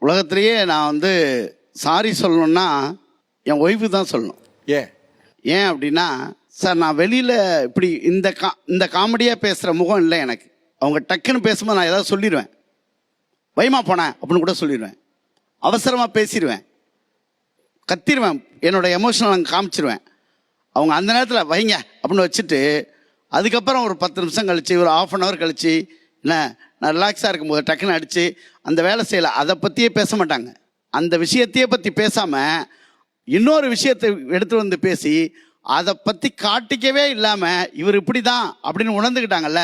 உலகத்திலேயே நான் வந்து சாரி சொல்லணும்னா என் ஒய்ஃபு தான் சொல்லணும். ஏன் அப்படின்னா, சார் நான் வெளியில் இப்படி இந்த காமெடியாக பேசுகிற முகம் இல்லை எனக்கு. அவங்க டக்குன்னு பேசும்போது நான் ஏதாவது சொல்லிடுவேன். பயமா போனேன் அப்படின்னு கூட சொல்லிடுவேன். அவசரமாக பேசிடுவேன், கத்திடுவேன், என்னோட எமோஷனல் அங்கே காமிச்சிடுவேன். அவங்க அந்த நேரத்தில் வைங்க அப்படின்னு வச்சுட்டு அதுக்கப்புறம் ஒரு 10 நிமிஷம் கழித்து, ஒரு ½ கழித்து, என்ன நான் ரிலாக்ஸாக இருக்கும்போது டக்குன்னு அடித்து அந்த வேலை செய்யலை, அதை பற்றியே பேச மாட்டாங்க. அந்த விஷயத்தையே பற்றி பேசாமல் இன்னொரு விஷயத்தை எடுத்து வந்து பேசி அதை பற்றி காட்டிக்கவே இல்லாமல் இவர் இப்படி தான் அப்படின்னு உணர்ந்துக்கிட்டாங்கல்ல,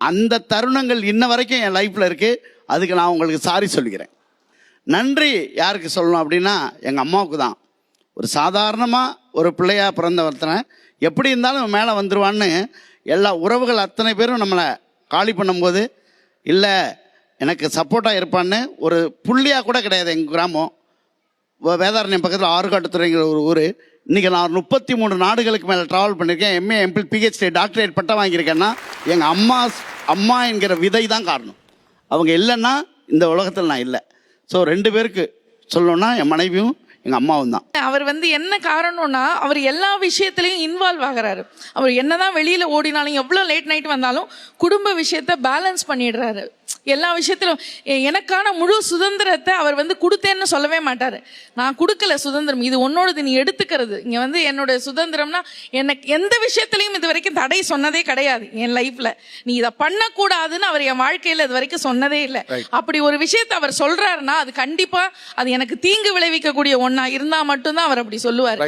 அந்த தருணங்கள் இன்ன வரைக்கும் என் லைஃப்பில் இருக்குது. அதுக்கு நான் உங்களுக்கு சாரி சொல்லிக்கிறேன். நன்றி யாருக்கு சொல்லணும் அப்படின்னா எங்கள் அம்மாவுக்கு தான். ஒரு சாதாரணமாக ஒரு பிள்ளையாக பிறந்த ஒருத்தனை எப்படி இருந்தாலும் மேலே வந்துடுவான்னு எல்லா உறவுகள் அத்தனை பேரும் நம்மளை காலி பண்ணும்போது, இல்லை எனக்கு சப்போர்ட்டாக இருப்பான்னு ஒரு புள்ளியாக கூட கிடையாது. எங்கள் கிராமம் வேதாரண்யம் பக்கத்தில் ஆறுகாட்டுத்துறைங்கிற ஒரு ஊர். இன்றைக்கி நான் 33 நாடுகளுக்கு மேலே ட்ராவல் பண்ணியிருக்கேன். MA, MPhil, PhD, டாக்டரேட் பட்டம் வாங்கியிருக்கேன்னா எங்கள் அம்மா என்கிற விதை தான் காரணம். அவங்க இல்லைன்னா இந்த உலகத்தில் நான் இல்லை. ஸோ 2 பேருக்கு சொல்லணும்னா என் மனைவியும் எங்கள் அம்மாவும் தான். அவர் வந்து என்ன காரணம்னா, அவர் எல்லா விஷயத்துலையும் இன்வால்வ் ஆகிறாரு. அவர் என்னதான் வெளியில் ஓடினாலும், எவ்வளோ லேட் நைட் வந்தாலும் குடும்ப விஷயத்த பேலன்ஸ் பண்ணிடுறாரு. எல்லா விஷயத்திலும் எனக்கான முழு சுதந்திரத்தை அவர் வந்து கொடுத்தேன்னு சொல்லவே மாட்டார். நான் கொடுக்கல சுதந்திரம், இது உன்னோடது, நீ எடுத்துக்கிறது. இங்கே வந்து என்னோட சுதந்திரம்னா எனக்கு எந்த விஷயத்துலையும் இது வரைக்கும் தடை சொன்னதே கிடையாது. என் லைஃப்பில் நீ இதை பண்ணக்கூடாதுன்னு அவர் என் வாழ்க்கையில் இது வரைக்கும் சொன்னதே இல்லை. அப்படி ஒரு விஷயத்தை அவர் சொல்கிறாருன்னா அது கண்டிப்பாக அது எனக்கு தீங்கு விளைவிக்கக்கூடிய ஒன்றா இருந்தால் மட்டும்தான் அவர் அப்படி சொல்லுவார்.